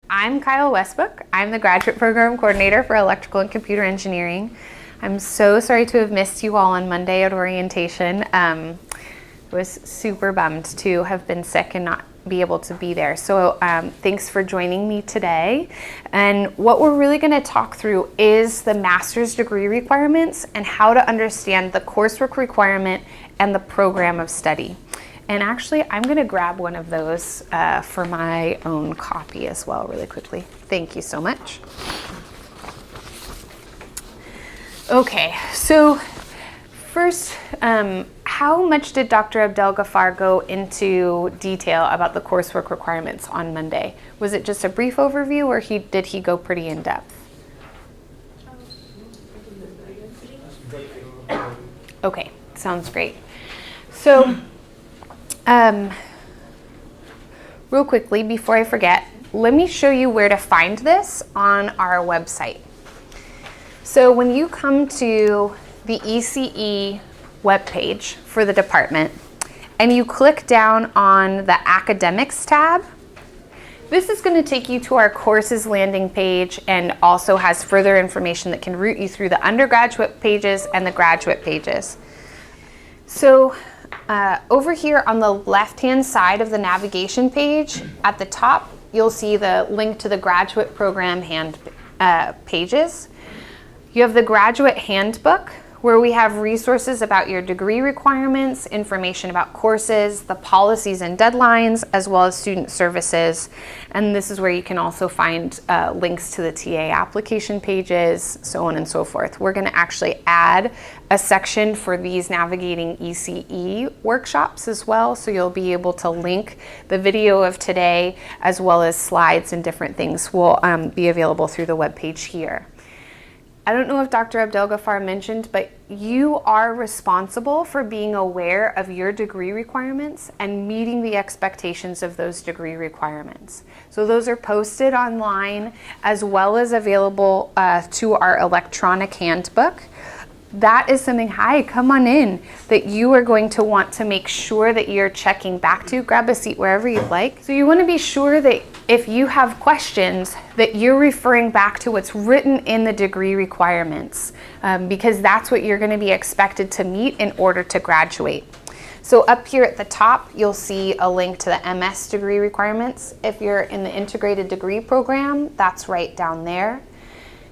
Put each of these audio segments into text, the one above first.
I'm Kyle Westbrook. I'm the Graduate Program Coordinator for Electrical and Computer Engineering. I'm so sorry to have missed you all on Monday at orientation. I was super bummed to have been sick and not be able to be there. So thanks for joining me today. And what we're really going to talk through is the master's degree requirements and how to understand the coursework requirement and the program of study. And actually, I'm going to grab one of those for my own copy as well really quickly. Thank you so much. Okay, so first, how much did Dr. Abdel-Ghaffar go into detail about the coursework requirements on Monday? Was it just a brief overview, or did he go pretty in depth? Okay, sounds great. So, real quickly, before I forget, let me show you where to find this on our website. So when you come to the ECE webpage for the department and you click down on the academics tab, this is going to take you to our courses landing page and also has further information that can route you through the undergraduate pages and the graduate pages. So over here on the left-hand side of the navigation page, at the top, you'll see the link to the graduate program pages. You have the graduate handbook, where we have resources about your degree requirements, information about courses, the policies and deadlines, as well as student services. And this is where you can also find links to the TA application pages, so on and so forth. We're going to actually add a section for these navigating ECE workshops as well, so you'll be able to link the video of today as well as slides and different things will be available through the webpage here. I don't know if Dr. Abdel-Ghaffar mentioned, but you are responsible for being aware of your degree requirements and meeting the expectations of those degree requirements. So those are posted online as well as available to our electronic handbook. That is something, hi, come on in, that you are going to want to make sure that you're checking back to. Grab a seat wherever you'd like. So you want to be sure that if you have questions, that you're referring back to what's written in the degree requirements, because that's what you're going to be expected to meet in order to graduate. So up here at the top, you'll see a link to the MS degree requirements. If you're in the integrated degree program, that's right down there.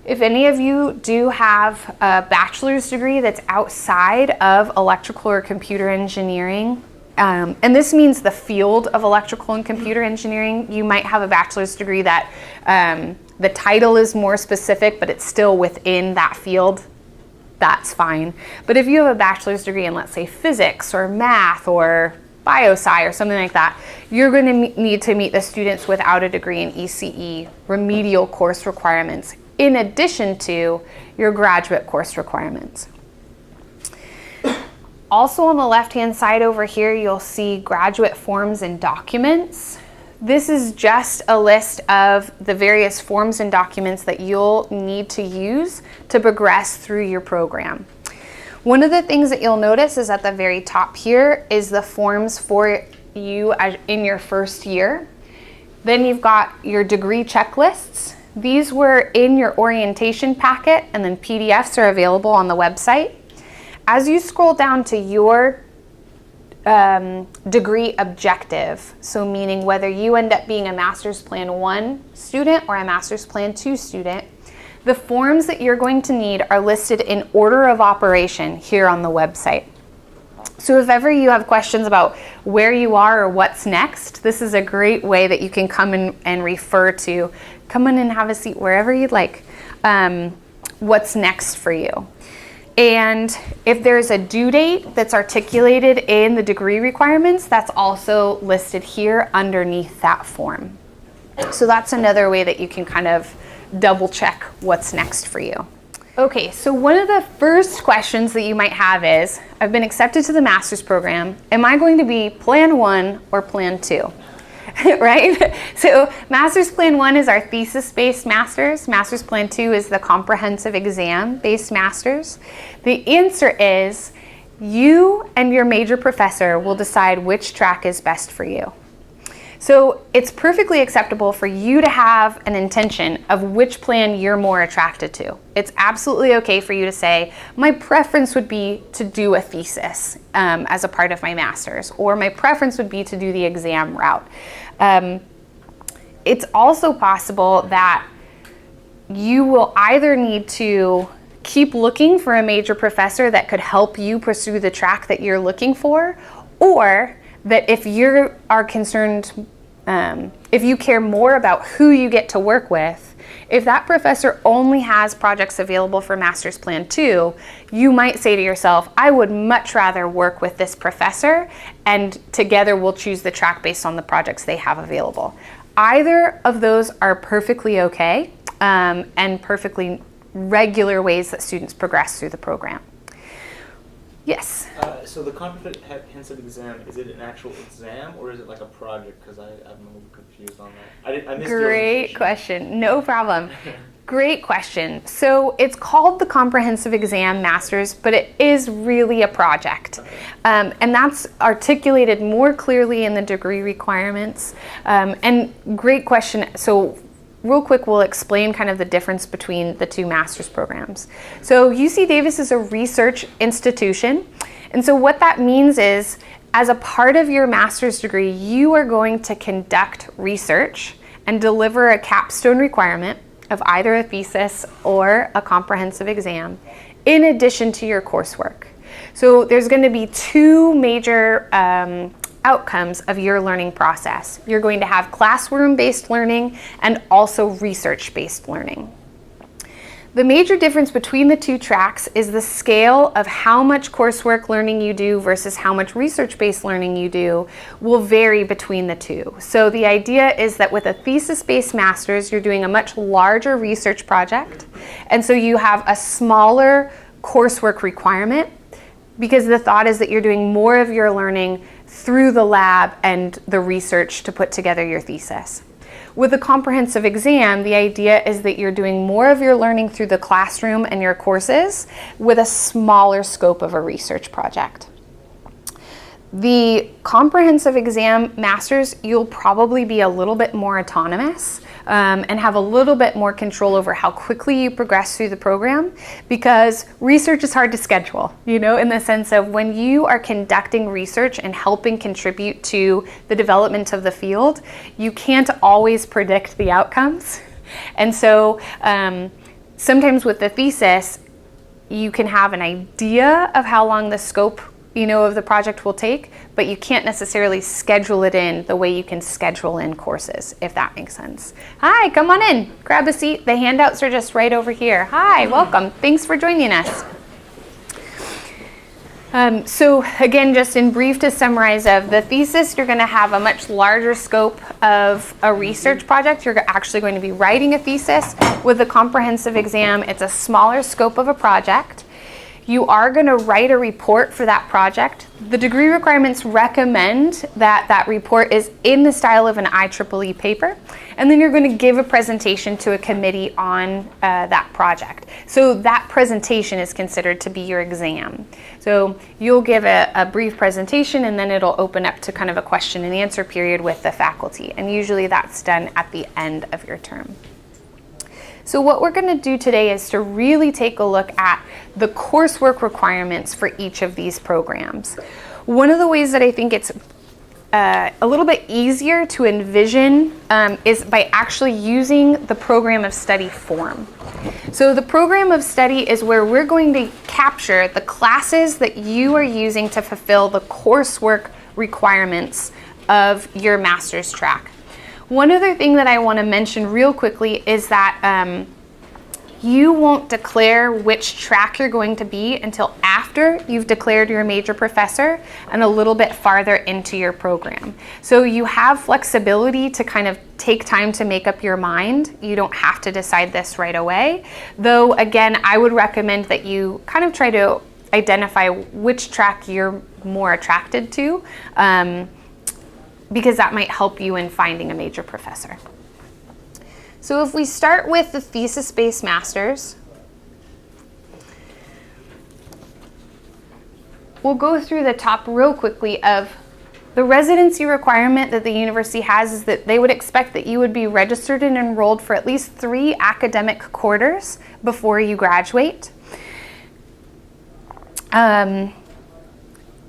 If any of you do have a bachelor's degree that's outside of electrical or computer engineering, and this means the field of electrical and computer engineering, you might have a bachelor's degree that the title is more specific, but it's still within that field, that's fine. But if you have a bachelor's degree in, let's say, physics or math or biosci or something like that, you're going to need to meet the students without a degree in ECE remedial course requirements, in addition to your graduate course requirements. Also on the left-hand side over here, you'll see graduate forms and documents. This is just a list of the various forms and documents that you'll need to use to progress through your program. One of the things that you'll notice is at the very top here is the forms for you in your first year. Then you've got your degree checklists. These were in your orientation packet, and then PDFs are available on the website. As you scroll down to your degree objective, so meaning whether you end up being a Master's Plan 1 student or a Master's Plan 2 student, the forms that you're going to need are listed in order of operation here on the website. So if ever you have questions about where you are or what's next, this is a great way that you can come in and refer to, come in and have a seat wherever you'd like, what's next for you. And if there's a due date that's articulated in the degree requirements, that's also listed here underneath that form. So that's another way that you can kind of double check what's next for you. Okay, so one of the first questions that you might have is, I've been accepted to the master's program. Am I going to be Plan 1 or Plan 2? Right? So Master's Plan 1 is our thesis-based master's. Master's Plan 2 is the comprehensive exam-based master's. The answer is you and your major professor will decide which track is best for you. So it's perfectly acceptable for you to have an intention of which plan you're more attracted to. It's absolutely okay for you to say, my preference would be to do a thesis as a part of my master's, or my preference would be to do the exam route. It's also possible that you will either need to keep looking for a major professor that could help you pursue the track that you're looking for, or that if you are concerned, if you care more about who you get to work with, if that professor only has projects available for Master's Plan 2, you might say to yourself, I would much rather work with this professor, and together we'll choose the track based on the projects they have available. Either of those are perfectly okay and perfectly regular ways that students progress through the program. Yes? So the comprehensive exam, is it an actual exam or is it like a project? Because I'm a little confused on that. I missed Great question. No problem. Great question. So it's called the Comprehensive Exam Masters, but it is really a project. Okay. And that's articulated more clearly in the degree requirements. And great question. So real quick, we'll explain kind of the difference between the two master's programs. So UC Davis is a research institution. And so what that means is, as a part of your master's degree, you are going to conduct research and deliver a capstone requirement of either a thesis or a comprehensive exam in addition to your coursework. So there's going to be two major outcomes of your learning process. You're going to have classroom-based learning and also research-based learning. The major difference between the two tracks is the scale of how much coursework learning you do versus how much research-based learning you do will vary between the two. So the idea is that with a thesis-based master's, you're doing a much larger research project, and so you have a smaller coursework requirement, because the thought is that you're doing more of your learning through the lab and the research to put together your thesis. With a comprehensive exam, the idea is that you're doing more of your learning through the classroom and your courses with a smaller scope of a research project. The comprehensive exam masters, you'll probably be a little bit more autonomous and have a little bit more control over how quickly you progress through the program, because research is hard to schedule, you know, in the sense of when you are conducting research and helping contribute to the development of the field, you can't always predict the outcomes. And so sometimes with the thesis, you can have an idea of how long the scope of the project will take, but you can't necessarily schedule it in the way you can schedule in courses, if that makes sense. Hi, come on in, grab a seat. The handouts are just right over here. Hi, welcome. Thanks for joining us. So again, just in brief to summarize of the thesis, you're going to have a much larger scope of a research project. You're actually going to be writing a thesis. With a comprehensive exam, it's a smaller scope of a project. You are going to write a report for that project. The degree requirements recommend that that report is in the style of an IEEE paper, and then you're going to give a presentation to a committee on that project. So that presentation is considered to be your exam. So you'll give a brief presentation, and then it'll open up to kind of a question and answer period with the faculty, and usually that's done at the end of your term. So what we're going to do today is to really take a look at the coursework requirements for each of these programs. One of the ways that I think it's a little bit easier to envision is by actually using the program of study form. So the program of study is where we're going to capture the classes that you are using to fulfill the coursework requirements of your master's track. One other thing that I want to mention real quickly is that you won't declare which track you're going to be until after you've declared your major professor and a little bit farther into your program. So you have flexibility to kind of take time to make up your mind. You don't have to decide this right away. Though, again, I would recommend that you kind of try to identify which track you're more attracted to, because that might help you in finding a major professor. So if we start with the thesis-based masters, we'll go through the top real quickly of The residency requirement that the university has is that they would expect that you would be registered and enrolled for at least 3 academic quarters before you graduate.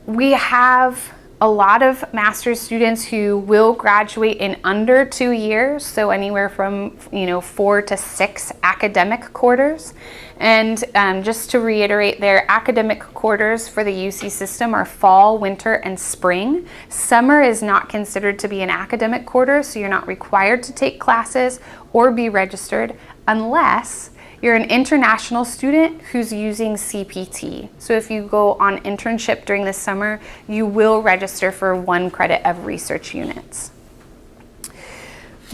We have a lot of master's students who will graduate in under 2 years, so anywhere from 4 to 6 academic quarters. And just to reiterate, their academic quarters for the UC system are fall, winter, and spring. Summer is not considered to be an academic quarter, so you're not required to take classes or be registered unless you're an international student who's using CPT. So if you go on internship during the summer, you will register for 1 credit of research units.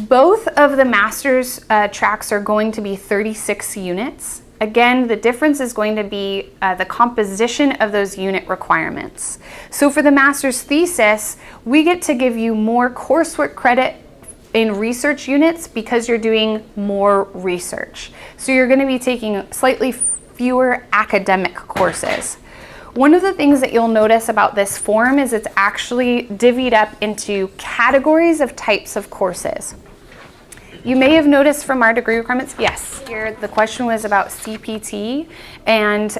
Both of the master's tracks are going to be 36 units. Again, the difference is going to be the composition of those unit requirements. So for the master's thesis, we get to give you more coursework credit in research units because you're doing more research. So you're going to be taking slightly fewer academic courses. One of the things that you'll notice about this form is it's actually divvied up into categories of types of courses. You may have noticed from our degree requirements, yes, here the question was about CPT and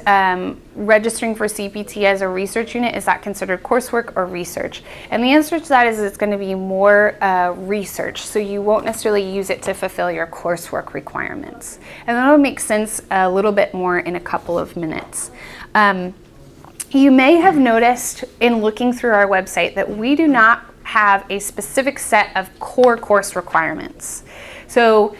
registering for CPT as a research unit. Is that considered coursework or research? And the answer to that is it's going to be more research, so you won't necessarily use it to fulfill your coursework requirements. And that'll make sense a little bit more in a couple of minutes. You may have noticed in looking through our website that we do not have a specific set of core course requirements. So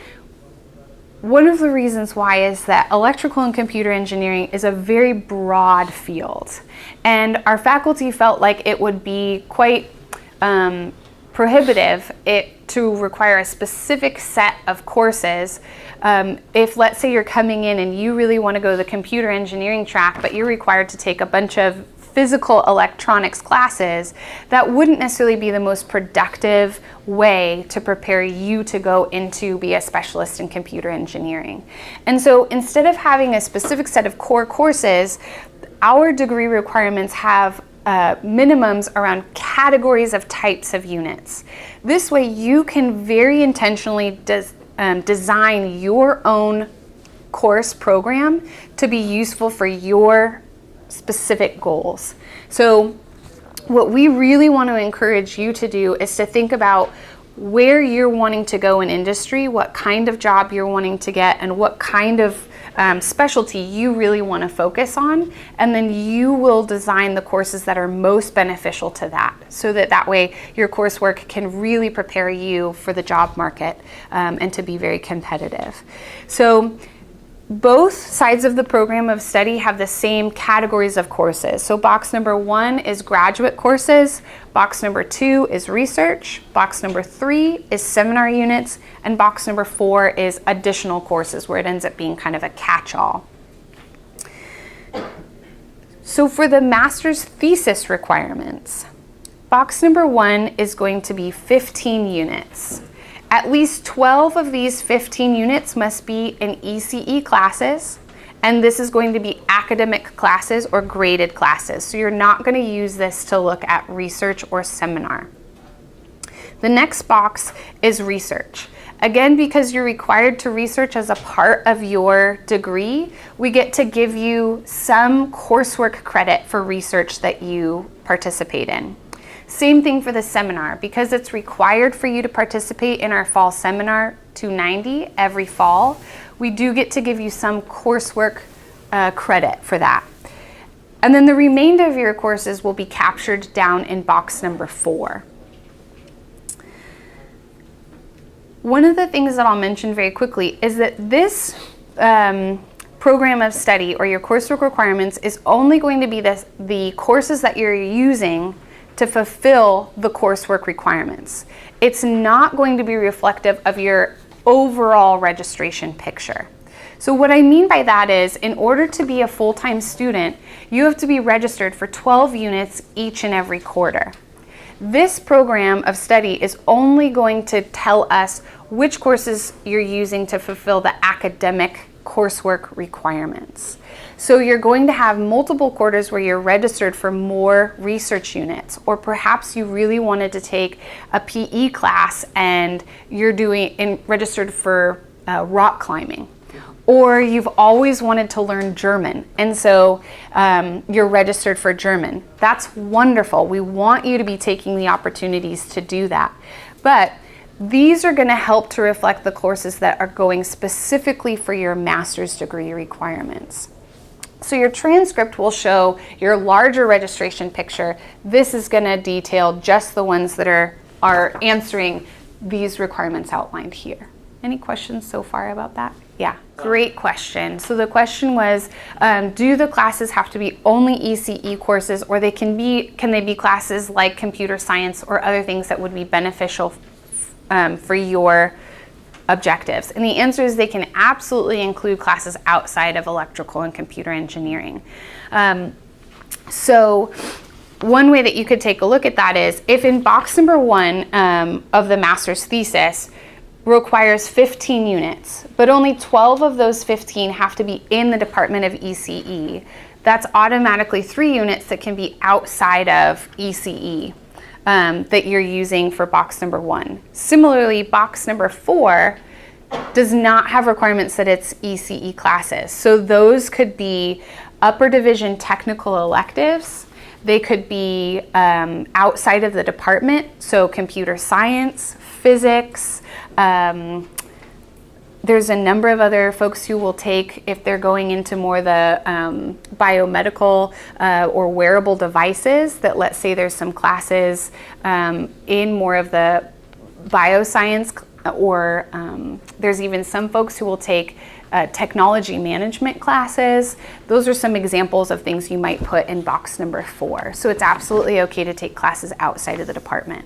one of the reasons why is that electrical and computer engineering is a very broad field, and our faculty felt like it would be quite prohibitive to require a specific set of courses. If, let's say, you're coming in and you really want to go the computer engineering track, but you're required to take a bunch of physical electronics classes, that wouldn't necessarily be the most productive way to prepare you to go into be a specialist in computer engineering. And so instead of having a specific set of core courses, our degree requirements have minimums around categories of types of units. This way you can very intentionally design your own course program to be useful for your specific goals. So what we really want to encourage you to do is to think about where you're wanting to go in industry, what kind of job you're wanting to get, and what kind of specialty you really want to focus on, and then you will design the courses that are most beneficial to that, so that way your coursework can really prepare you for the job market and to be very competitive. So both sides of the program of study have the same categories of courses. So box number 1 is graduate courses, box number 2 is research, box number 3 is seminar units, and box number 4 is additional courses, where it ends up being kind of a catch-all. So for the master's thesis requirements, box number 1 is going to be 15 units. At least 12 of these 15 units must be in ECE classes, and this is going to be academic classes or graded classes. So you're not going to use this to look at research or seminar. The next box is research. Again, because you're required to research as a part of your degree, we get to give you some coursework credit for research that you participate in. Same thing for the seminar. Because it's required for you to participate in our fall seminar 290 every fall, we do get to give you some coursework credit for that. And then the remainder of your courses will be captured down in box number 4. One of the things that I'll mention very quickly is that this program of study, or your coursework requirements, is only going to be the courses that you're using to fulfill the coursework requirements. It's not going to be reflective of your overall registration picture. So what I mean by that is, in order to be a full-time student, you have to be registered for 12 units each and every quarter. This program of study is only going to tell us which courses you're using to fulfill the academic coursework requirements. So you're going to have multiple quarters where you're registered for more research units, or perhaps you really wanted to take a PE class and you're registered for rock climbing. Or you've always wanted to learn German, and so you're registered for German. That's wonderful. We want you to be taking the opportunities to do that. But these are going to help to reflect the courses that are going specifically for your master's degree requirements. So your transcript will show your larger registration picture. This is going to detail just the ones that are answering these requirements outlined here. Any questions so far about that? Yeah, great question. So the question was, do the classes have to be only ECE courses, or can they be classes like computer science or other things that would be beneficial for your objectives? And the answer is they can absolutely include classes outside of electrical and computer engineering. So one way that you could take a look at that is, if in box number 1 of the master's thesis requires 15 units, but only 12 of those 15 have to be in the Department of ECE, that's automatically 3 units that can be outside of ECE that you're using for box number 1. Similarly, box number 4 does not have requirements that it's ECE classes. So those could be upper division technical electives. They could be outside of the department, so computer science, physics. There's a number of other folks who will take, if they're going into more the biomedical or wearable devices, that let's say there's some classes in more of the bioscience, or there's even some folks who will take technology management classes. Those are some examples of things you might put in box number 4. So it's absolutely okay to take classes outside of the department.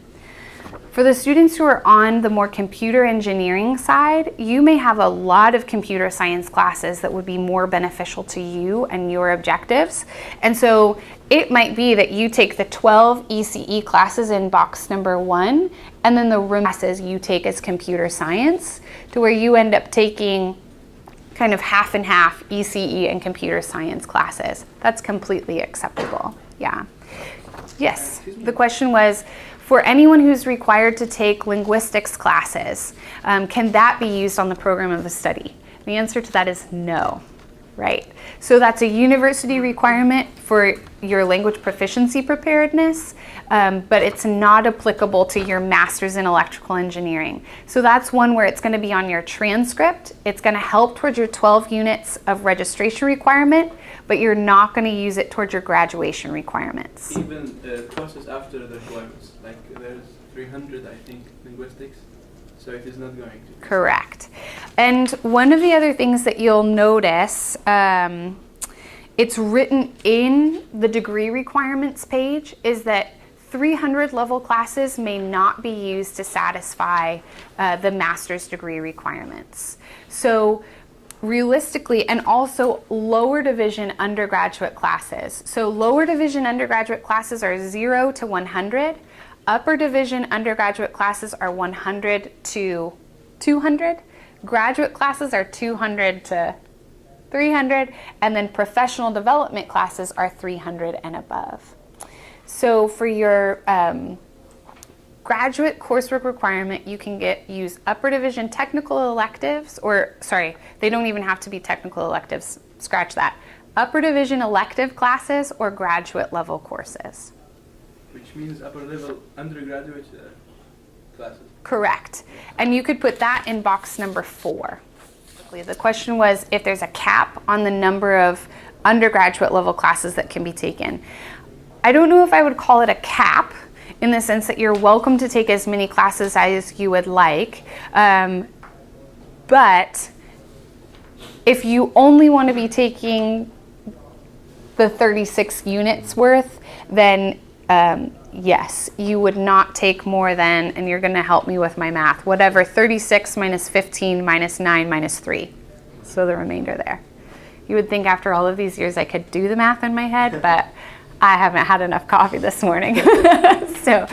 For the students who are on the more computer engineering side, you may have a lot of computer science classes that would be more beneficial to you and your objectives. And so it might be that you take the 12 ECE classes in box number 1, and then the classes you take as computer science, to where you end up taking kind of half and half ECE and computer science classes. That's completely acceptable. Yeah. Yes. The question was, for anyone who's required to take linguistics classes, can that be used on the program of the study? The answer to that is no, right? So that's a university requirement for your language proficiency preparedness, but it's not applicable to your master's in electrical engineering. So that's one where it's going to be on your transcript. It's going to help towards your 12 units of registration requirement, but you're not going to use it towards your graduation requirements. Even courses after the requirements, like there's 300, I think, linguistics, so it is not going to. Correct. And one of the other things that you'll notice, it's written in the degree requirements page, is that 300 level classes may not be used to satisfy the master's degree requirements. So realistically, and also lower division undergraduate classes. So lower division undergraduate classes are 0 to 100. Upper division undergraduate classes are 100 to 200. Graduate classes are 200 to 300. And then professional development classes are 300 and above. So for your graduate coursework requirement, you can use upper division technical electives, they don't even have to be technical electives, scratch that. Upper division elective classes or graduate level courses. Which means upper level undergraduate classes. Correct. And you could put that in box number 4. The question was if there's a cap on the number of undergraduate level classes that can be taken. I don't know if I would call it a cap, in the sense that you're welcome to take as many classes as you would like. But if you only want to be taking the 36 units worth, then yes, you would not take more than, and you're going to help me with my math, whatever 36 minus 15 minus 9 minus 3. So the remainder there. You would think after all of these years I could do the math in my head, but I haven't had enough coffee this morning. So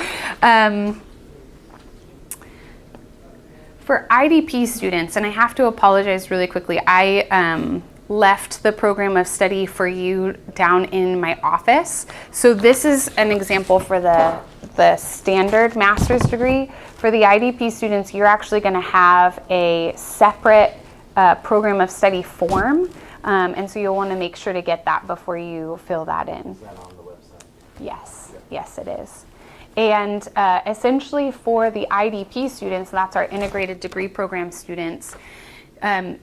For IDP students, and I have to apologize really quickly, I left the program of study for you down in my office. So this is an example for the standard master's degree. For the IDP students, you're actually going to have a separate program of study form, and so you'll want to make sure to get that before you fill that in. Is that on the website? Yes, yes it is. And essentially for the IDP students, that's our integrated degree program students, the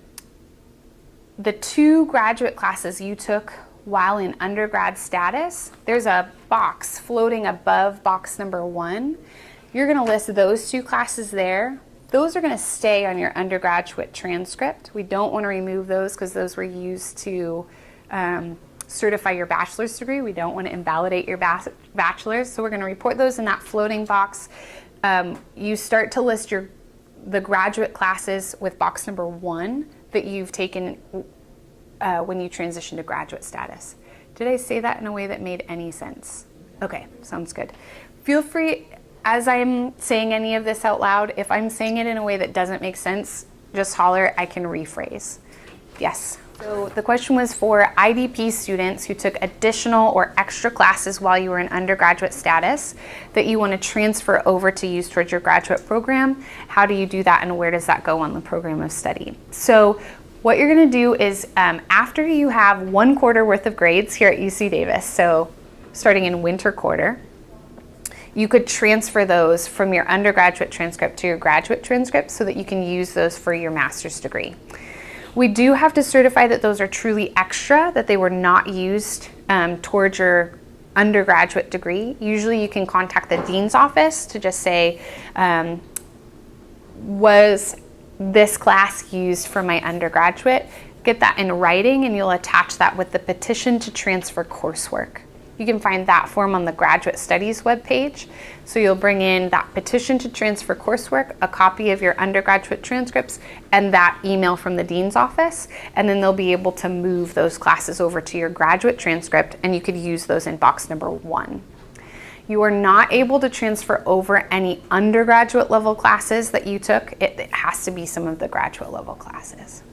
2 graduate classes you took while in undergrad status, there's a box floating above box number 1. You're going to list those 2 classes there. Those are going to stay on your undergraduate transcript. We don't want to remove those because those were used to certify your bachelor's degree. We don't want to invalidate your bachelor's, so we're going to report those in that floating box. You start to list the graduate classes with box number 1 that you've taken when you transition to graduate status. Did I say that in a way that made any sense? Okay, sounds good. Feel free, as I'm saying any of this out loud, if I'm saying it in a way that doesn't make sense, just holler, I can rephrase. Yes. So the question was for IDP students who took additional or extra classes while you were in undergraduate status that you want to transfer over to use towards your graduate program. How do you do that and where does that go on the program of study? So what you're going to do is after you have 1 quarter worth of grades here at UC Davis, so starting in winter quarter, you could transfer those from your undergraduate transcript to your graduate transcript so that you can use those for your master's degree. We do have to certify that those are truly extra, that they were not used towards your undergraduate degree. Usually you can contact the dean's office to just say, was this class used for my undergraduate? Get that in writing and you'll attach that with the petition to transfer coursework. You can find that form on the Graduate Studies webpage. So you'll bring in that petition to transfer coursework, a copy of your undergraduate transcripts, and that email from the dean's office, and then they'll be able to move those classes over to your graduate transcript, and you could use those in box number 1. You are not able to transfer over any undergraduate level classes that you took. It has to be some of the graduate level classes.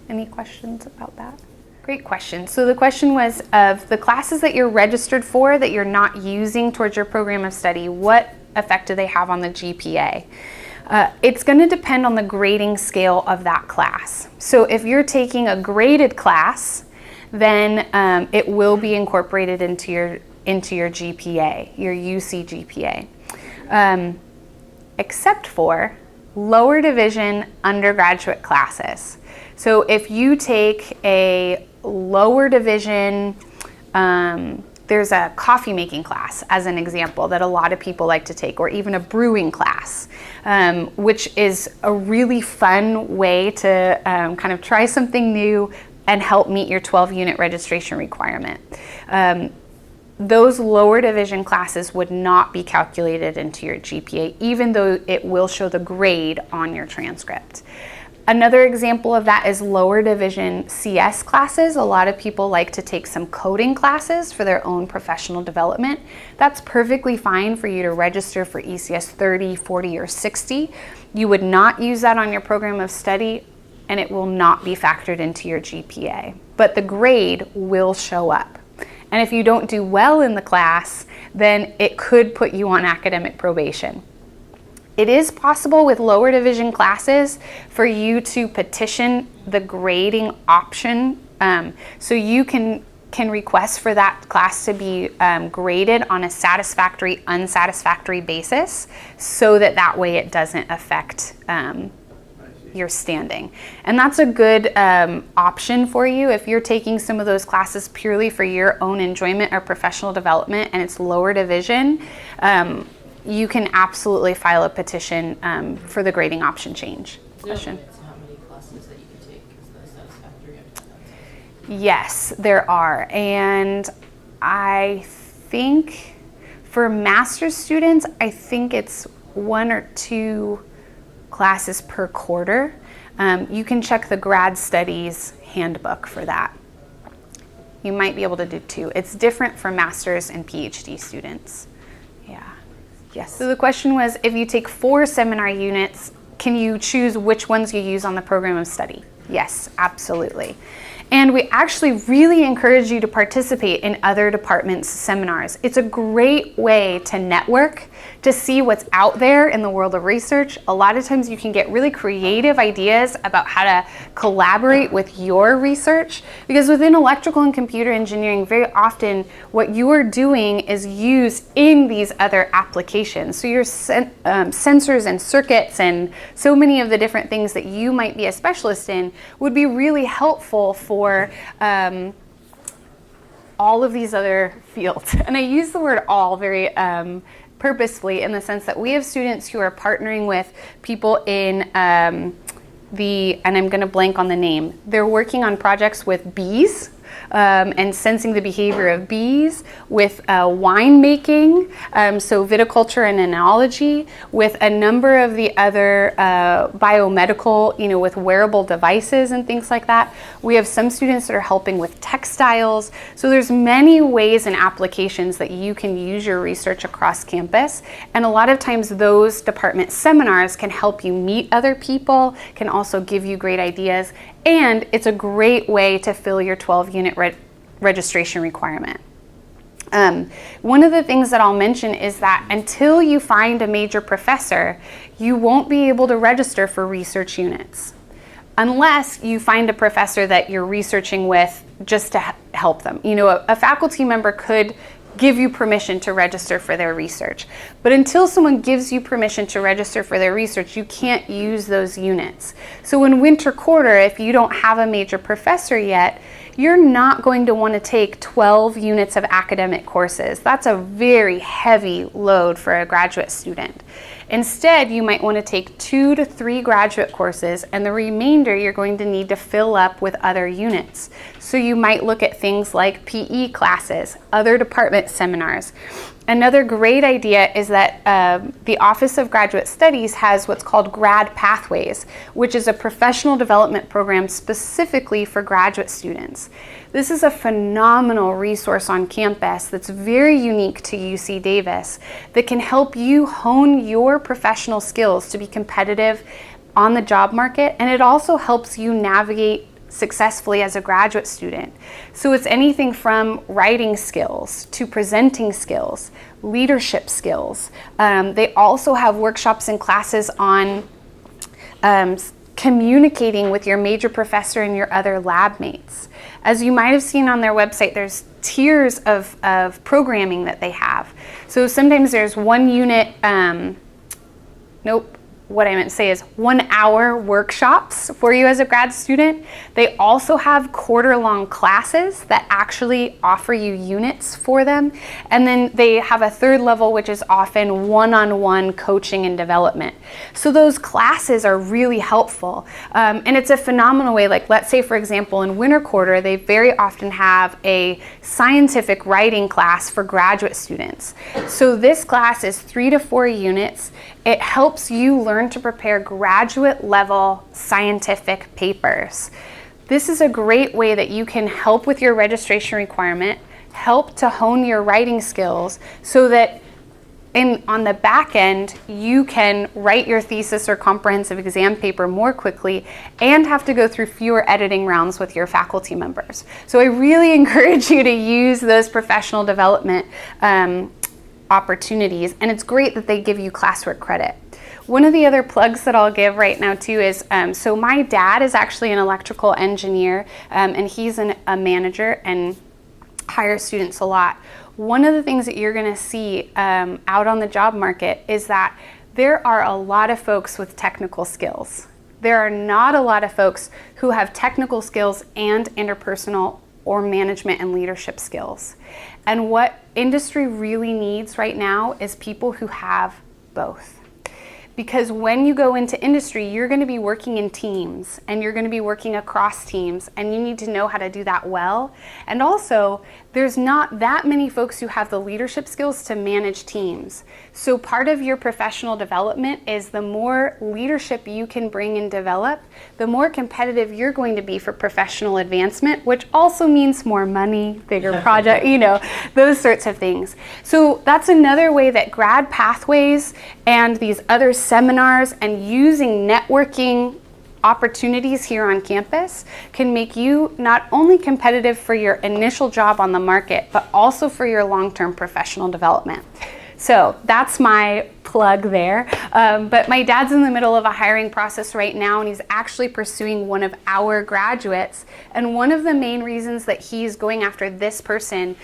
Any questions about that? Great question. So the question was, of the classes that you're registered for that you're not using towards your program of study, what effect do they have on the GPA? It's going to depend on the grading scale of that class. So if you're taking a graded class, then it will be incorporated into your GPA, your UC GPA, except for lower division undergraduate classes. So if you take a lower division, there's a coffee making class as an example that a lot of people like to take, or even a brewing class, which is a really fun way to kind of try something new and help meet your 12-unit registration requirement. Those lower division classes would not be calculated into your GPA, even though it will show the grade on your transcript. Another example of that is lower division CS classes. A lot of people like to take some coding classes for their own professional development. That's perfectly fine for you to register for ECS 30, 40, or 60. You would not use that on your program of study, and it will not be factored into your GPA. But the grade will show up. And if you don't do well in the class, then it could put you on academic probation. It is possible with lower division classes for you to petition the grading option. So you can request for that class to be graded on a satisfactory, unsatisfactory basis, so that way it doesn't affect your standing. And that's a good option for you if you're taking some of those classes purely for your own enjoyment or professional development and it's lower division. You can absolutely file a petition for the grading option change. Question? How many classes that you can take? Is that satisfactory? Yes, there are. And I think for master's students, I think it's 1 or 2 classes per quarter. You can check the grad studies handbook for that. You might be able to do 2. It's different for master's and PhD students. Yeah. Yes. So the question was, if you take 4 seminar units can you choose which ones you use on the program of study? Yes, absolutely. And we actually really encourage you to participate in other departments' seminars. It's a great way to network, to see what's out there in the world of research. A lot of times you can get really creative ideas about how to collaborate with your research, because within electrical and computer engineering, very often what you are doing is used in these other applications. So your sensors and circuits and so many of the different things that you might be a specialist in would be really helpful for all of these other fields. And I use the word all very purposefully, in the sense that we have students who are partnering with people in and I'm going to blank on the name, they're working on projects with bees. And sensing the behavior of bees, with wine making, so viticulture and enology, with a number of the other biomedical, with wearable devices and things like that. We have some students that are helping with textiles. So there's many ways and applications that you can use your research across campus. And a lot of times those department seminars can help you meet other people, can also give you great ideas. And it's a great way to fill your 12-unit registration requirement. One of the things that I'll mention is that until you find a major professor, you won't be able to register for research units, unless you find a professor that you're researching with just to help them. A faculty member could give you permission to register for their research. But until someone gives you permission to register for their research, you can't use those units. So in winter quarter, if you don't have a major professor yet, you're not going to want to take 12 units of academic courses. That's a very heavy load for a graduate student. Instead, you might want to take 2 to 3 graduate courses, and the remainder you're going to need to fill up with other units. So you might look at things like PE classes, other department seminars. Another great idea is that the Office of Graduate Studies has what's called Grad Pathways, which is a professional development program specifically for graduate students. This is a phenomenal resource on campus that's very unique to UC Davis, that can help you hone your professional skills to be competitive on the job market, and it also helps you navigate successfully as a graduate student. So it's anything from writing skills to presenting skills, leadership skills. They also have workshops and classes on communicating with your major professor and your other lab mates. As you might have seen on their website, there's tiers of programming that they have. So sometimes there's 1 unit, what I meant to say is 1 hour workshops for you as a grad student. They also have quarter-long classes that actually offer you units for them. And then they have a 3rd level, which is often one-on-one coaching and development. So those classes are really helpful. And it's a phenomenal way, like let's say, for example, in winter quarter, they very often have a scientific writing class for graduate students. So this class is 3 to 4 units. It helps you learn to prepare graduate level scientific papers. This is a great way that you can help with your registration requirement, help to hone your writing skills, so that on the back end, you can write your thesis or comprehensive exam paper more quickly and have to go through fewer editing rounds with your faculty members. So I really encourage you to use those professional development opportunities, and it's great that they give you classwork credit. One of the other plugs that I'll give right now too is, so my dad is actually an electrical engineer, and he's a manager and hires students a lot. One of the things that you're going to see out on the job market is that there are a lot of folks with technical skills. There are not a lot of folks who have technical skills and interpersonal or management and leadership skills. And what industry really needs right now is people who have both. Because when you go into industry, you're going to be working in teams, and you're going to be working across teams, and you need to know how to do that well. And also, there's not that many folks who have the leadership skills to manage teams. So part of your professional development is the more leadership you can bring and develop, the more competitive you're going to be for professional advancement, which also means more money, bigger project, those sorts of things. So that's another way that Grad Pathways and these other seminars and using networking opportunities here on campus can make you not only competitive for your initial job on the market, but also for your long-term professional development. So that's my plug there. But my dad's in the middle of a hiring process right now, and he's actually pursuing one of our graduates. And one of the main reasons that he's going after this person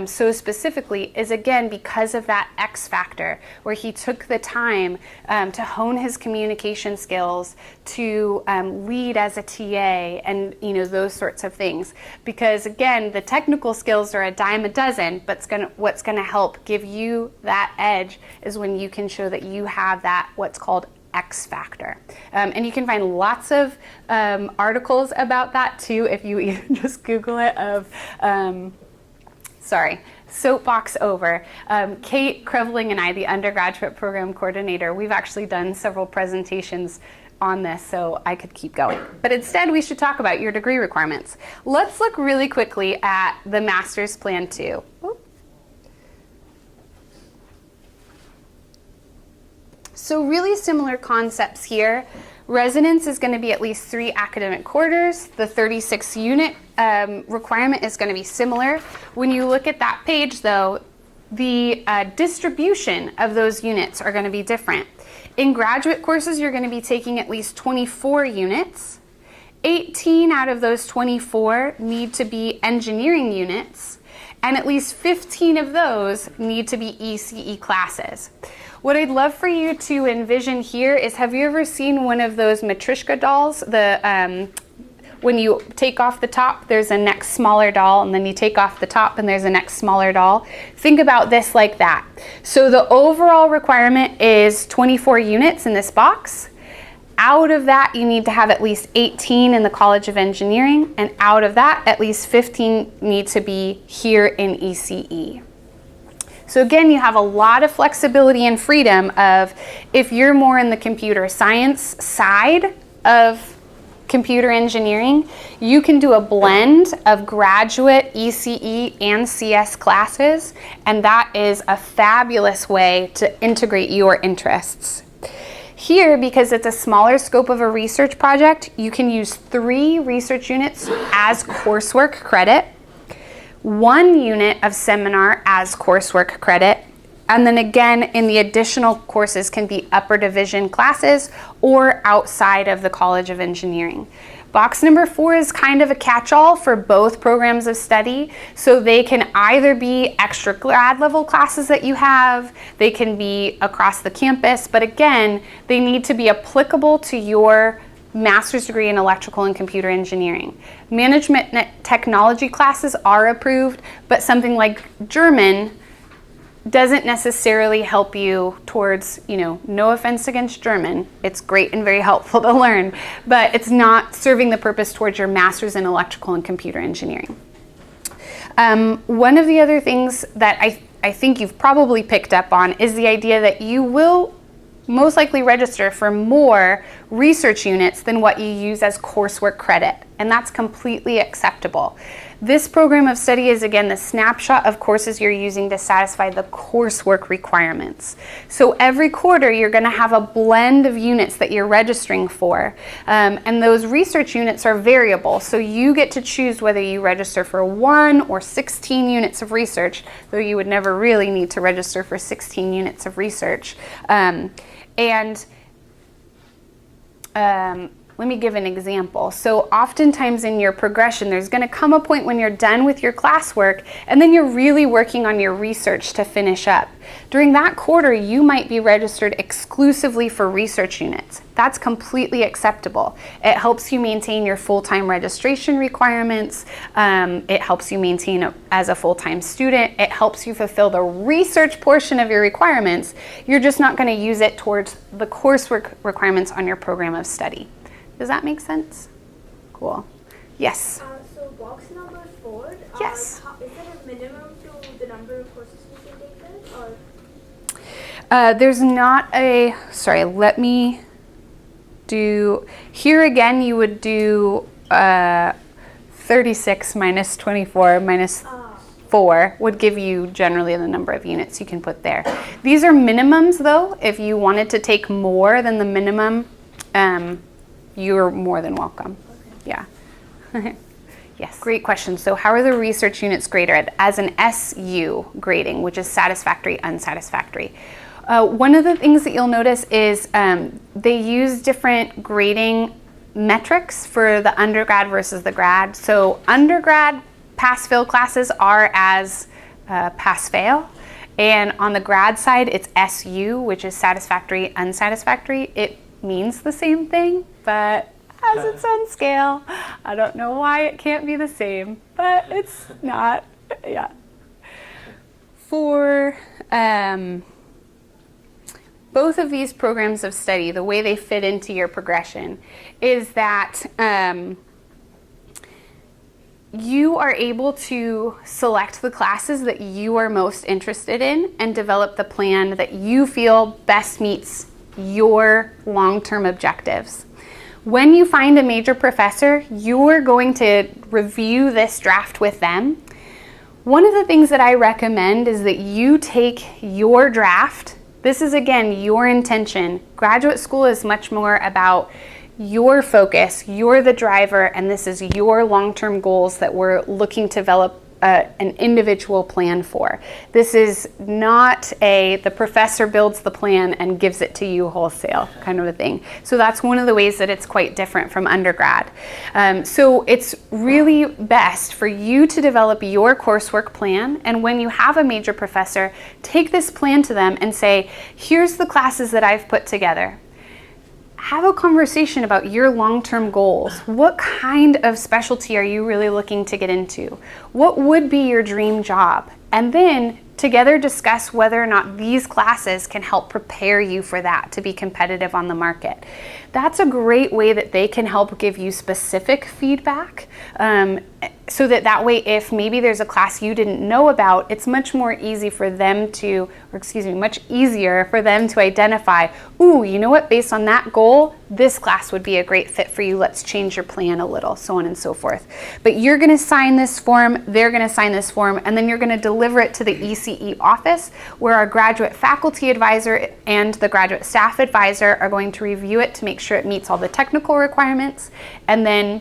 so specifically is, again, because of that X factor, where he took the time to hone his communication skills, to lead as a TA, and those sorts of things. Because again, the technical skills are a dime a dozen, but what's going to help give you that edge is when you can show that you have that what's called X factor. And you can find lots of articles about that too if you even just Google it of, soapbox over. Kate Kreveling and I, the undergraduate program coordinator, we've actually done several presentations on this, so I could keep going. But instead, we should talk about your degree requirements. Let's look really quickly at the master's plan too. So really similar concepts here. Residence is going to be at least 3 academic quarters. The 36 unit requirement is going to be similar. When you look at that page though, the distribution of those units are going to be different. In graduate courses, you're going to be taking at least 24 units. 18 out of those 24 need to be engineering units, and at least 15 of those need to be ECE classes. What I'd love for you to envision here is, have you ever seen one of those Matryoshka dolls? When you take off the top, there's a next smaller doll, and then you take off the top and there's a next smaller doll. Think about this like that. So the overall requirement is 24 units in this box. Out of that, you need to have at least 18 in the College of Engineering, and out of that, at least 15 need to be here in ECE. So again, you have a lot of flexibility and freedom of, if you're more in the computer science side of computer engineering, you can do a blend of graduate ECE and CS classes, and that is a fabulous way to integrate your interests. Here, because it's a smaller scope of a research project, you can use 3 research units as coursework credit, 1 unit of seminar as coursework credit, and then again in the additional courses can be upper division classes or outside of the College of Engineering. Box number 4 is kind of a catch-all for both programs of study, so they can either be extra grad level classes that you have, they can be across the campus, but again, they need to be applicable to your master's degree in electrical and computer engineering. Management technology classes are approved, but something like German doesn't necessarily help you towards, no offense against German, it's great and very helpful to learn, but it's not serving the purpose towards your master's in electrical and computer engineering. One of the other things that I think you've probably picked up on is the idea that you will most likely register for more research units than what you use as coursework credit, and that's completely acceptable. This program of study is, again, the snapshot of courses you're using to satisfy the coursework requirements. So every quarter, you're going to have a blend of units that you're registering for, and those research units are variable, so you get to choose whether you register for 1 or 16 units of research, though you would never really need to register for 16 units of research. Let me give an example. So oftentimes in your progression, there's going to come a point when you're done with your classwork and then you're really working on your research to finish up. During that quarter, you might be registered exclusively for research units. That's completely acceptable. It helps you maintain your full-time registration requirements. It helps you maintain as a full-time student. It helps you fulfill the research portion of your requirements. You're just not going to use it towards the coursework requirements on your program of study. Does that make sense? Cool. Yes? So box number 4, yes. Is there a minimum to the number of courses you can take there? Or? There's not a, sorry, let me do, here again you would do 36 minus 24 minus 4 would give you generally the number of units you can put there. These are minimums though. If you wanted to take more than the minimum, you're more than welcome. Yeah. Yes, great question. So how are the research units graded? As an SU grading, which is satisfactory, unsatisfactory. One of the things that you'll notice is they use different grading metrics for the undergrad versus the grad. So undergrad pass-fail classes are as pass-fail. And on the grad side, it's SU, which is satisfactory, unsatisfactory. It means the same thing, but has its own scale. I don't know why it can't be the same, but it's not. Yeah. For both of these programs of study, the way they fit into your progression is that you are able to select the classes that you are most interested in and develop the plan that you feel best meets your long-term objectives. When you find a major professor, you're going to review this draft with them. One of the things that I recommend is that you take your draft. This is, again, your intention. Graduate school is much more about your focus. You're the driver, and this is your long-term goals that we're looking to develop an individual plan for. This is not the professor builds the plan and gives it to you wholesale kind of a thing. So that's one of the ways that it's quite different from undergrad. So it's really best for you to develop your coursework plan, and when you have a major professor, take this plan to them and say, here's the classes that I've put together. Have a conversation about your long-term goals. What kind of specialty are you really looking to get into? What would be your dream job? And then together discuss whether or not these classes can help prepare you for that to be competitive on the market. That's a great way that they can help give you specific feedback, so that way if maybe there's a class you didn't know about, it's much easier for them to identify, ooh, you know what, based on that goal, this class would be a great fit for you. Let's change your plan a little, so on and so forth. But you're gonna sign this form, they're gonna sign this form, and then you're gonna deliver it to the ECE office, where our graduate faculty advisor and the graduate staff advisor are going to review it to make sure it meets all the technical requirements, and then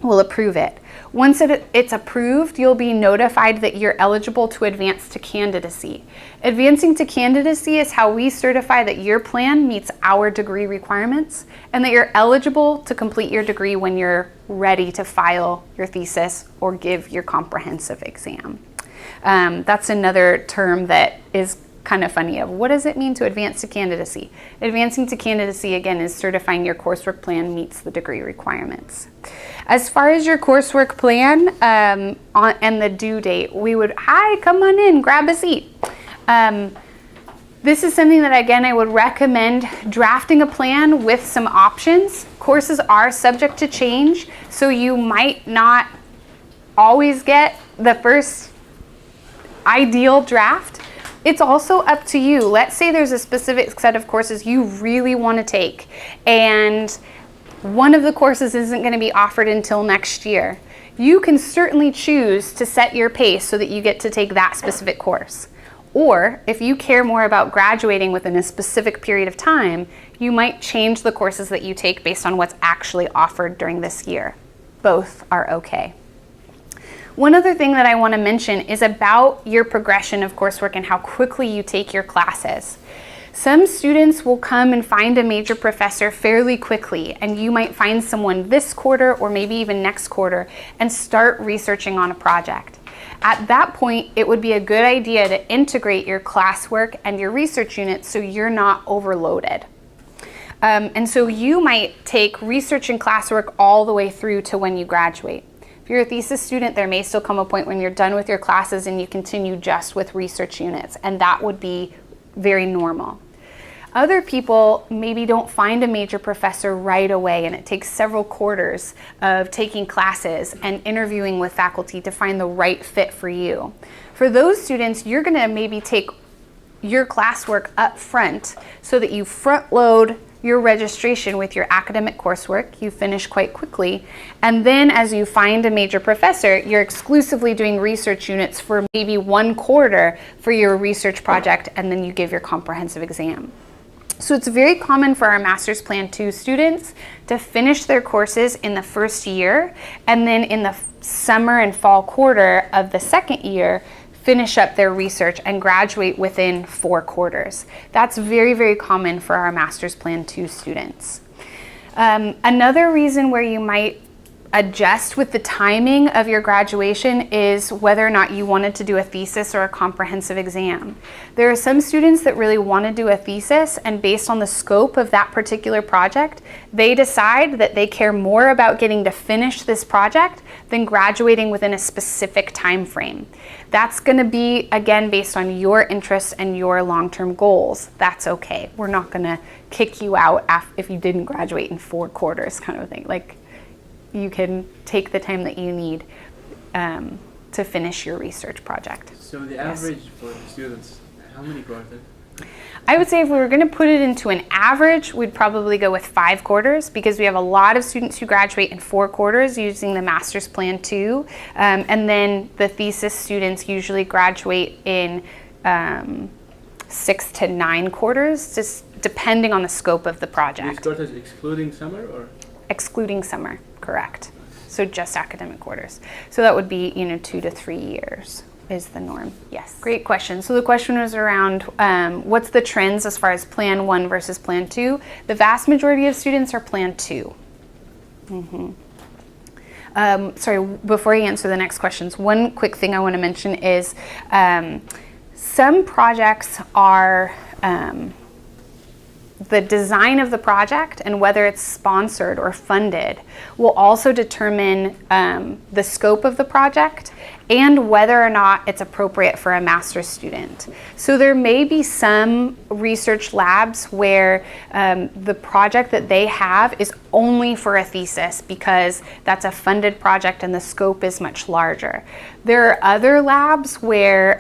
we'll approve it. Once it's approved, you'll be notified that you're eligible to advance to candidacy. Advancing to candidacy is how we certify that your plan meets our degree requirements and that you're eligible to complete your degree when you're ready to file your thesis or give your comprehensive exam. That's another term that is kind of funny of what does it mean to advance to candidacy? Advancing to candidacy, again, is certifying your coursework plan meets the degree requirements. As far as your coursework plan and the due date, we would, come on in, grab a seat. This is something that, again, I would recommend drafting a plan with some options. Courses are subject to change, so you might not always get the first ideal draft. It's also up to you. Let's say there's a specific set of courses you really want to take, and one of the courses isn't going to be offered until next year. You can certainly choose to set your pace so that you get to take that specific course. Or if you care more about graduating within a specific period of time, you might change the courses that you take based on what's actually offered during this year. Both are okay. One other thing that I want to mention is about your progression of coursework and how quickly you take your classes. Some students will come and find a major professor fairly quickly, and you might find someone this quarter or maybe even next quarter and start researching on a project. At that point, it would be a good idea to integrate your classwork and your research units so you're not overloaded. And so you might take research and classwork all the way through to when you graduate. If you're a thesis student, there may still come a point when you're done with your classes and you continue just with research units, and that would be very normal. Other people maybe don't find a major professor right away, and it takes several quarters of taking classes and interviewing with faculty to find the right fit for you. For those students, you're going to maybe take your classwork up front so that you front load your registration with your academic coursework, you finish quite quickly. And then as you find a major professor, you're exclusively doing research units for maybe 1 quarter for your research project, and then you give your comprehensive exam. So it's very common for our Master's Plan 2 students to finish their courses in the first year, and then in the summer and fall quarter of the second year, finish up their research and graduate within 4 quarters. That's very, very common for our Master's Plan 2 students. Another reason where you might adjust with the timing of your graduation is whether or not you wanted to do a thesis or a comprehensive exam. There are some students that really want to do a thesis, and based on the scope of that particular project, they decide that they care more about getting to finish this project than graduating within a specific time frame. That's going to be, again, based on your interests and your long-term goals. That's okay. We're not going to kick you out if you didn't graduate in 4 quarters, kind of a thing. Like, you can take the time that you need to finish your research project. So the average for the students, how many quarters? I would say if we were going to put it into an average, we'd probably go with 5 quarters, because we have a lot of students who graduate in 4 quarters using the Master's Plan 2. And then the thesis students usually graduate in 6 to 9 quarters, just depending on the scope of the These project. quarters excluding summer, or? Excluding summer, correct. So just academic quarters. So that would be, 2 to 3 years is the norm. Yes. Great question. So the question was around what's the trends as far as Plan 1 versus Plan 2? The vast majority of students are Plan 2. Sorry, before I answer the next questions, one quick thing I want to mention is some projects are the design of the project and whether it's sponsored or funded will also determine the scope of the project and whether or not it's appropriate for a master's student. So there may be some research labs where the project that they have is only for a thesis because that's a funded project and the scope is much larger. There are other labs where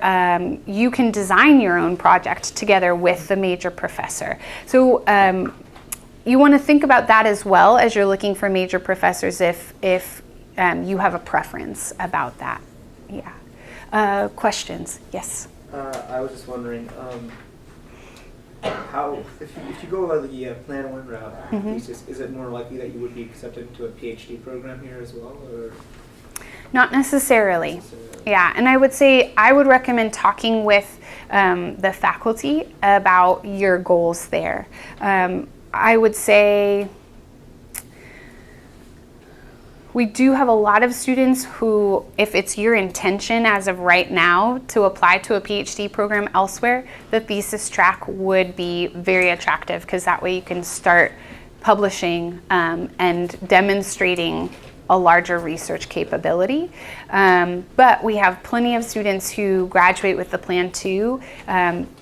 you can design your own project together with the major professor. So you want to think about that as well as you're looking for major professors if you have a preference about that. Yeah. Questions? Yes. I was just wondering, how if you go the Plan 1 route, thesis, is it more likely that you would be accepted into a PhD program here as well, or? Not necessarily. Yeah, and I would say I would recommend talking with the faculty about your goals there. I would say we do have a lot of students who, if it's your intention as of right now to apply to a PhD program elsewhere, the thesis track would be very attractive because that way you can start publishing and demonstrating a larger research capability. But we have plenty of students who graduate with the Plan 2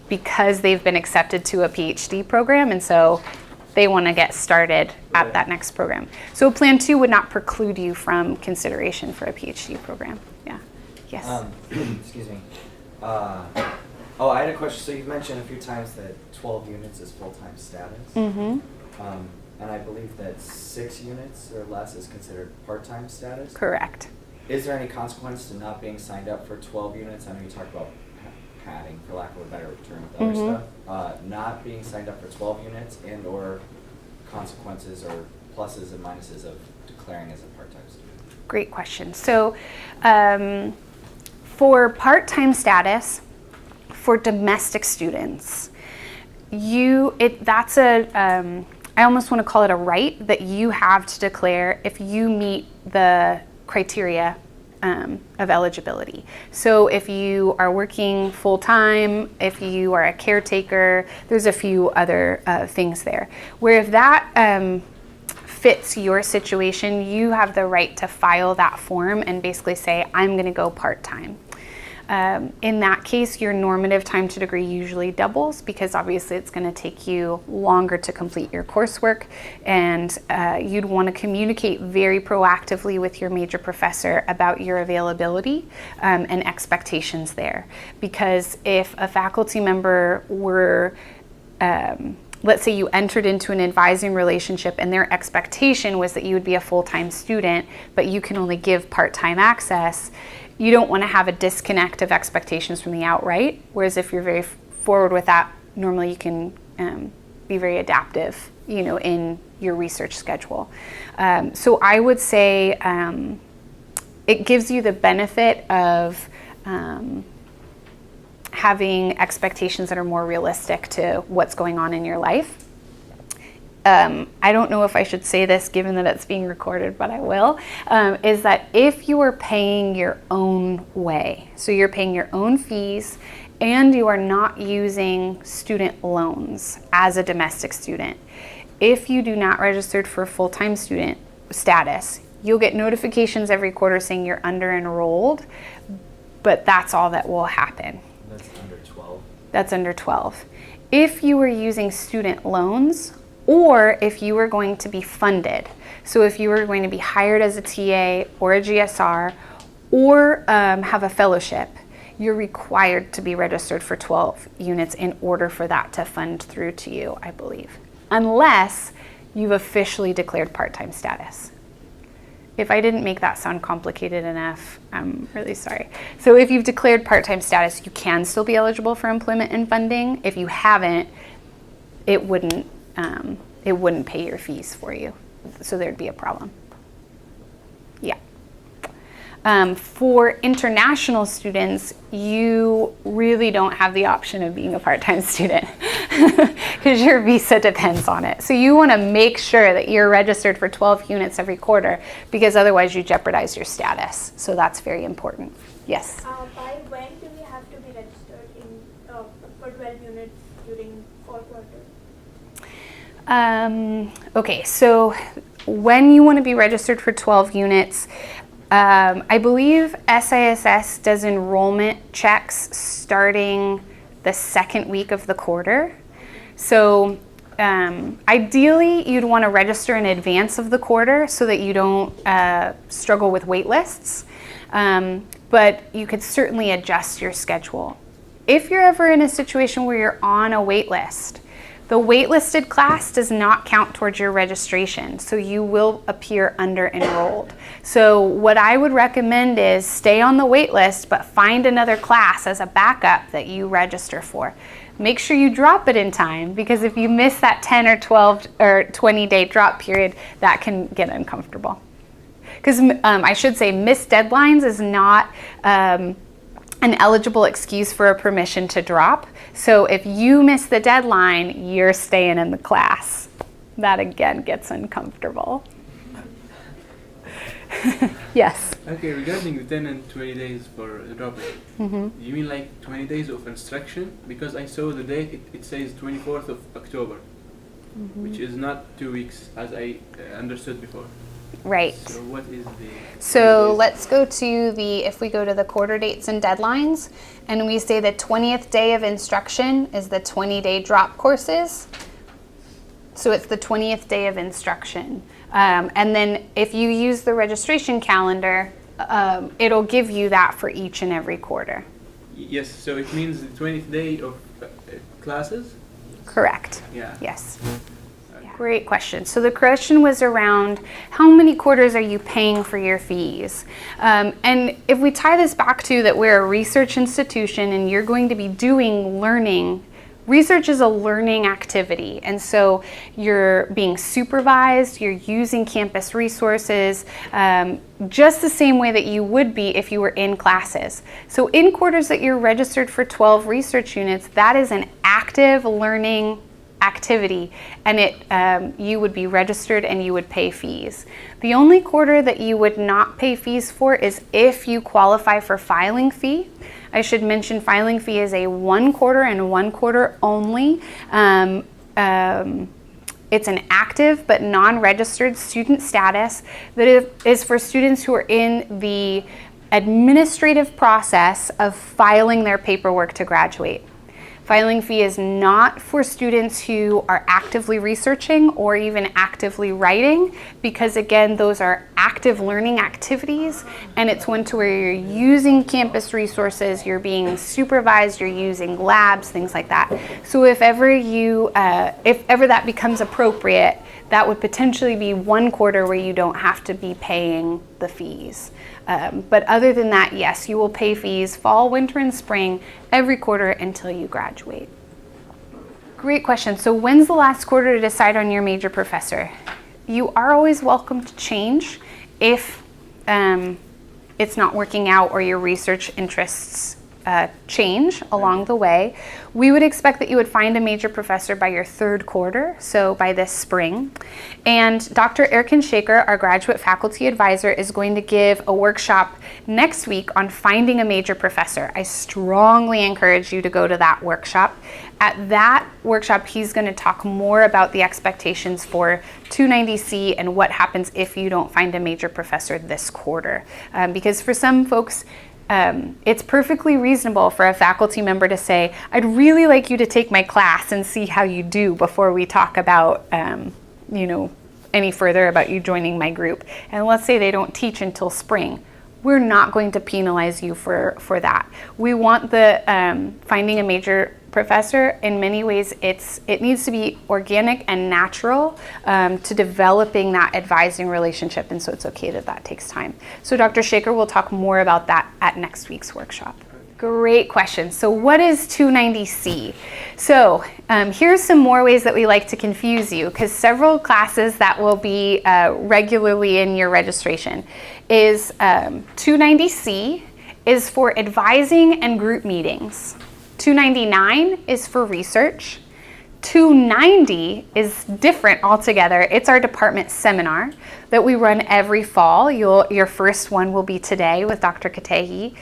because they've been accepted to a PhD program, and so they want to get started at that next program. So Plan 2 would not preclude you from consideration for a PhD program. Yeah. Yes. Excuse me. I had a question. So you've mentioned a few times that 12 units is full-time status. Mm-hmm. And I believe that 6 units or less is considered part-time status. Correct. Is there any consequence to not being signed up for 12 units? I know you talked about padding, for lack of a better term, with other stuff. Not being signed up for 12 units and or consequences or pluses and minuses of declaring as a part-time student? Great question. So for part-time status, for domestic students, that's a, I almost want to call it a right that you have to declare if you meet the criteria of eligibility. So if you are working full-time, if you are a caretaker, there's a few other things there. Where if that fits your situation, you have the right to file that form and basically say, I'm going to go part-time. In that case, your normative time to degree usually doubles because obviously it's going to take you longer to complete your coursework, and you'd want to communicate very proactively with your major professor about your availability and expectations there. Because if a faculty member were let's say you entered into an advising relationship and their expectation was that you would be a full-time student, but you can only give part-time access, you don't want to have a disconnect of expectations from the outright. Whereas if you're very forward with that, normally you can be very adaptive, in your research schedule. So I would say it gives you the benefit of having expectations that are more realistic to what's going on in your life. I don't know if I should say this given that it's being recorded, but I will, is that if you are paying your own way, so you're paying your own fees and you are not using student loans as a domestic student, if you do not register for full-time student status, you'll get notifications every quarter saying you're under-enrolled, but that's all that will happen. That's under 12. That's under 12. If you were using student loans, or if you were going to be funded, so if you were going to be hired as a TA or a GSR, or have a fellowship, you're required to be registered for 12 units in order for that to fund through to you, I believe, unless you've officially declared part-time status. If I didn't make that sound complicated enough, I'm really sorry. So if you've declared part-time status, you can still be eligible for employment and funding. If you haven't, it wouldn't pay your fees for you. So there'd be a problem. Yeah. For international students, you really don't have the option of being a part-time student because your visa depends on it. So you want to make sure that you're registered for 12 units every quarter, because otherwise you jeopardize your status. So that's very important. Yes? By when do we have to be registered for 12 units during 4 quarters? Okay, so when you want to be registered for 12 units, I believe SISS does enrollment checks starting the second week of the quarter. So ideally, you'd want to register in advance of the quarter so that you don't struggle with wait lists. But you could certainly adjust your schedule. If you're ever in a situation where you're on a wait list, the waitlisted class does not count towards your registration, so you will appear under-enrolled. So what I would recommend is stay on the wait list, but find another class as a backup that you register for. Make sure you drop it in time, because if you miss that 10 or 12 or 20-day drop period, that can get uncomfortable. Because I should say missed deadlines is not an eligible excuse for a permission to drop. So if you miss the deadline, you're staying in the class. That again gets uncomfortable. Yes? Okay, regarding the 10 and 20 days for dropping, you mean like 20 days of instruction? Because I saw the date, it says 24th of October, which is not 2 weeks as I understood before. Right. So what is the... So let's go to if we go to the quarter dates and deadlines, and we say the 20th day of instruction is the 20-day drop courses. So it's the 20th day of instruction. And then if you use the registration calendar, it'll give you that for each and every quarter. Yes, so it means the 20th day of classes? Correct. Yeah. Yes. Great question. So the question was around how many quarters are you paying for your fees? And if we tie this back to that we're a research institution and you're going to be doing learning, research is a learning activity. And so you're being supervised, you're using campus resources, just the same way that you would be if you were in classes. So in quarters that you're registered for 12 research units, that is an active learning activity, and you would be registered and you would pay fees. The only quarter that you would not pay fees for is if you qualify for filing fee. I should mention filing fee is a 1 quarter and 1 quarter only. It's an active but non-registered student status that is for students who are in the administrative process of filing their paperwork to graduate. Filing fee is not for students who are actively researching or even actively writing, because again, those are active learning activities, and it's one to where you're using campus resources, you're being supervised, you're using labs, things like that. So if ever that becomes appropriate, that would potentially be one quarter where you don't have to be paying the fees. But other than that, yes, you will pay fees fall, winter, and spring every quarter until you graduate. Great question. So when's the last quarter to decide on your major professor? You are always welcome to change if it's not working out or your research interests change along the way. We would expect that you would find a major professor by your third quarter, so by this spring. And Dr. Erkin Shaker, our graduate faculty advisor, is going to give a workshop next week on finding a major professor. I strongly encourage you to go to that workshop. At that workshop, he's going to talk more about the expectations for 290C and what happens if you don't find a major professor this quarter. Because for some folks, it's perfectly reasonable for a faculty member to say, I'd really like you to take my class and see how you do before we talk about, any further about you joining my group. And let's say they don't teach until spring. We're not going to penalize you for that. We want the finding a major professor, in many ways, it needs to be organic and natural to developing that advising relationship, and so it's okay that takes time. So Dr. Shaker will talk more about that at next week's workshop. Great question. So what is 290C? So here's some more ways that we like to confuse you, because several classes that will be regularly in your registration is 290C is for advising and group meetings. 299 is for research. 290 is different altogether. It's our department seminar that we run every fall. Your first one will be today with Dr. Katehi.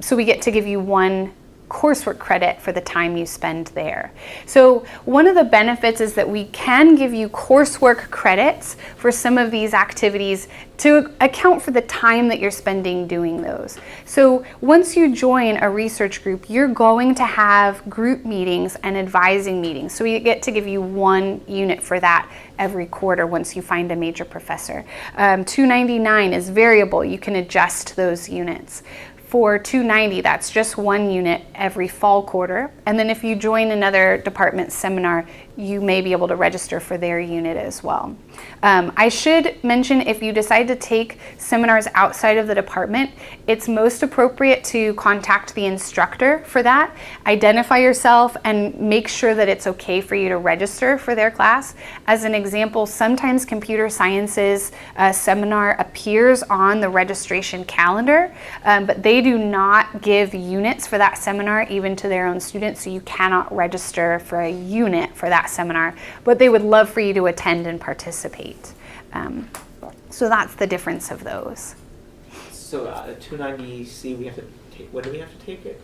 So we get to give you one coursework credit for the time you spend there. So one of the benefits is that we can give you coursework credits for some of these activities to account for the time that you're spending doing those. So once you join a research group, you're going to have group meetings and advising meetings. So we get to give you one unit for that every quarter once you find a major professor. 299 is variable. You can adjust those units. For 290, that's just one unit every fall quarter. And then if you join another department seminar, you may be able to register for their unit as well. I should mention, if you decide to take seminars outside of the department, it's most appropriate to contact the instructor for that. Identify yourself and make sure that it's okay for you to register for their class. As an example, sometimes computer sciences seminar appears on the registration calendar, but they do not give units for that seminar even to their own students, so you cannot register for a unit for that seminar, but they would love for you to attend and participate. So that's the difference of those. So 290C, we have to take. When do we have to take it?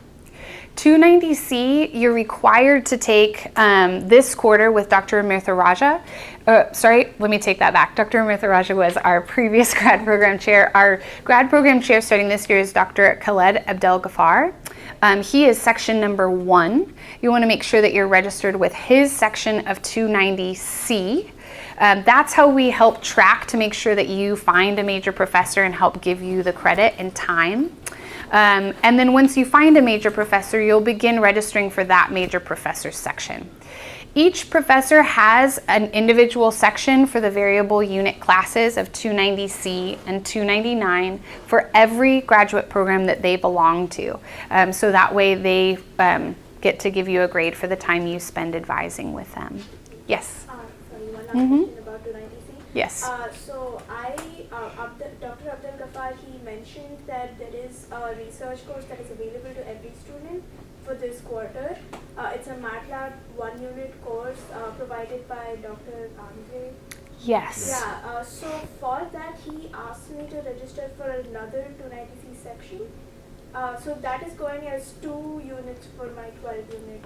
290C, you're required to take this quarter with Dr. Amrita Raja. Sorry, let me take that back. Dr. Amrita Raja was our previous grad program chair. Our grad program chair starting this year is Dr. Khaled Abdel Ghaffar. He is section number 1. You want to make sure that you're registered with his section of 290C. That's how we help track to make sure that you find a major professor and help give you the credit and time. And then once you find a major professor, you'll begin registering for that major professor section. Each professor has an individual section for the variable unit classes of 290C and 299 for every graduate program that they belong to. So that way they get to give you a grade for the time you spend advising with them. Yes? Sorry, one last question about 290C. Yes. Dr. Abdel Ghaffar, he mentioned that there is a research course that is available to every student for this quarter. It's a MATLAB 1-unit course provided by Dr. Andre. Yes. Yeah, so for that he asked me to register for another 290C section. So that is going as 2 units for my 12-unit.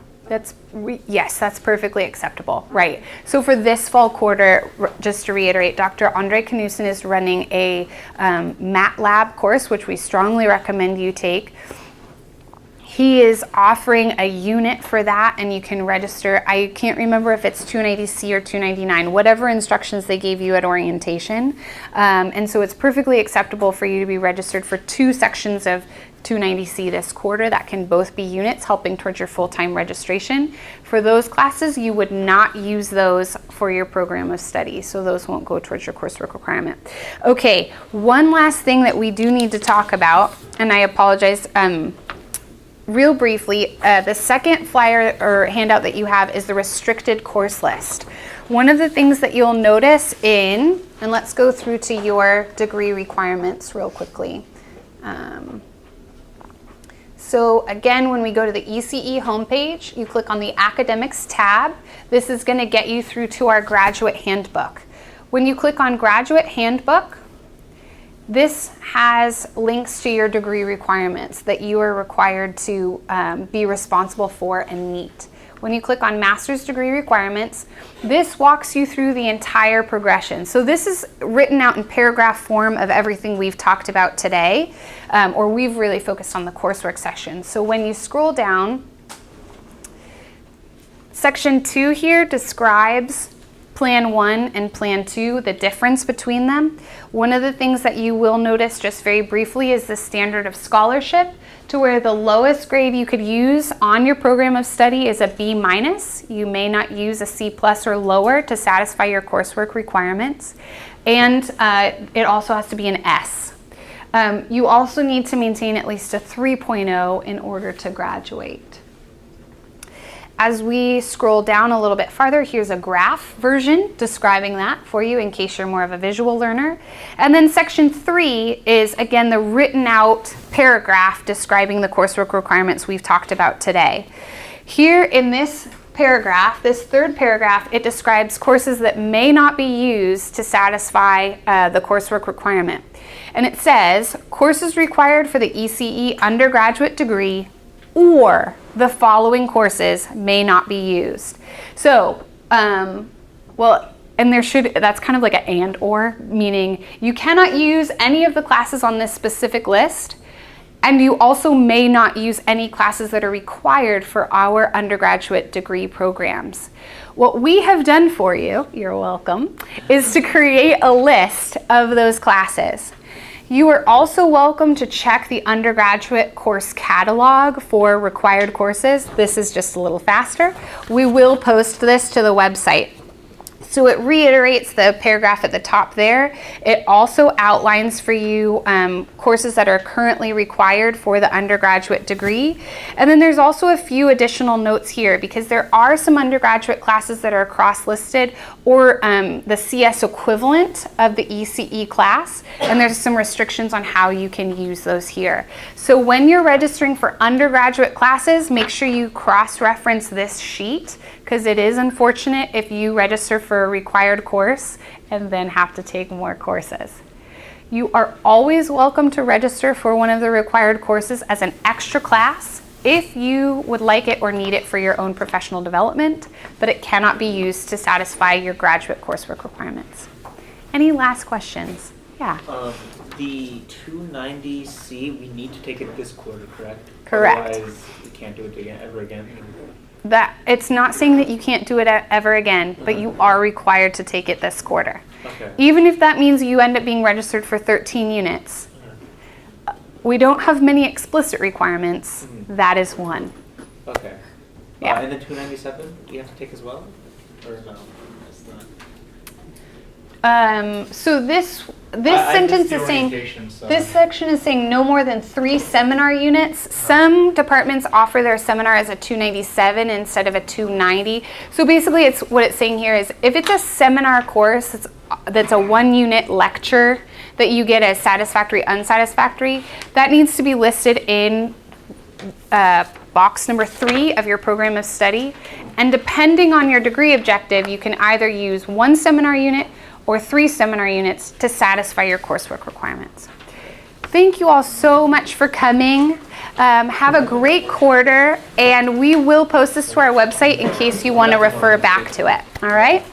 Yes, that's perfectly acceptable. Right. So for this fall quarter, just to reiterate, Dr. Andre Knussen is running a MATLAB course, which we strongly recommend you take. he is offering a unit for that, and you can register. I can't remember if it's 290C or 299, whatever instructions they gave you at orientation. And so it's perfectly acceptable for you to be registered for 2 sections of 290C this quarter. That can both be units helping towards your full-time registration. For those classes, you would not use those for your program of study, so those won't go towards your coursework requirement. Okay, one last thing that we do need to talk about, and I apologize, real briefly, the second flyer or handout that you have is the restricted course list. One of the things that you'll notice and let's go through to your degree requirements real quickly. So again, when we go to the ECE homepage, you click on the Academics tab. This is going to get you through to our Graduate Handbook. When you click on Graduate Handbook, this has links to your degree requirements that you are required to be responsible for and meet. When you click on Master's Degree Requirements, this walks you through the entire progression. So this is written out in paragraph form of everything we've talked about today, or we've really focused on the coursework section. So when you scroll down, Section 2 here describes Plan 1 and Plan 2, the difference between them. One of the things that you will notice just very briefly is the standard of scholarship, to where the lowest grade you could use on your program of study is a B-. You may not use a C+ or lower to satisfy your coursework requirements. And it also has to be an S. You also need to maintain at least a 3.0 in order to graduate. As we scroll down a little bit farther, here's a graph version describing that for you in case you're more of a visual learner. And then Section 3 is, again, the written out paragraph describing the coursework requirements we've talked about today. Here in this paragraph, this third paragraph, it describes courses that may not be used to satisfy the coursework requirement. And it says, courses required for the ECE undergraduate degree or the following courses may not be used. So, well, and that's kind of like an and or, meaning you cannot use any of the classes on this specific list, and you also may not use any classes that are required for our undergraduate degree programs. What we have done for you, you're welcome, is to create a list of those classes. You are also welcome to check the undergraduate course catalog for required courses. This is just a little faster. We will post this to the website. So it reiterates the paragraph at the top there. It also outlines for you courses that are currently required for the undergraduate degree. And then there's also a few additional notes here because there are some undergraduate classes that are cross-listed or the CS equivalent of the ECE class. And there's some restrictions on how you can use those here. So when you're registering for undergraduate classes, make sure you cross-reference this sheet, because it is unfortunate if you register for a required course and then have to take more courses. You are always welcome to register for one of the required courses as an extra class if you would like it or need it for your own professional development, but it cannot be used to satisfy your graduate coursework requirements. Any last questions? Yeah. The 290C, we need to take it this quarter, correct? Correct. Otherwise, we can't do it ever again. That it's not saying that you can't do it ever again, but you are required to take it this quarter. Okay. Even if that means you end up being registered for 13 units. We don't have many explicit requirements. Mhm. That is one. Okay. Yeah. And then 297, you have to take as well? Or no? That's not. So this I missed sentence the is saying, orientation, so- this section is saying no more than 3 seminar units. Some departments offer their seminar as a 297 instead of a 290. So basically what it's saying here is if it's a seminar course that's a 1-unit lecture that you get as satisfactory, unsatisfactory, that needs to be listed in box number 3 of your program of study. And depending on your degree objective, you can either use 1 seminar unit or 3 seminar units to satisfy your coursework requirements. Thank you all so much for coming. Have a great quarter, and we will post this to our website in case you want to refer back to it. All right?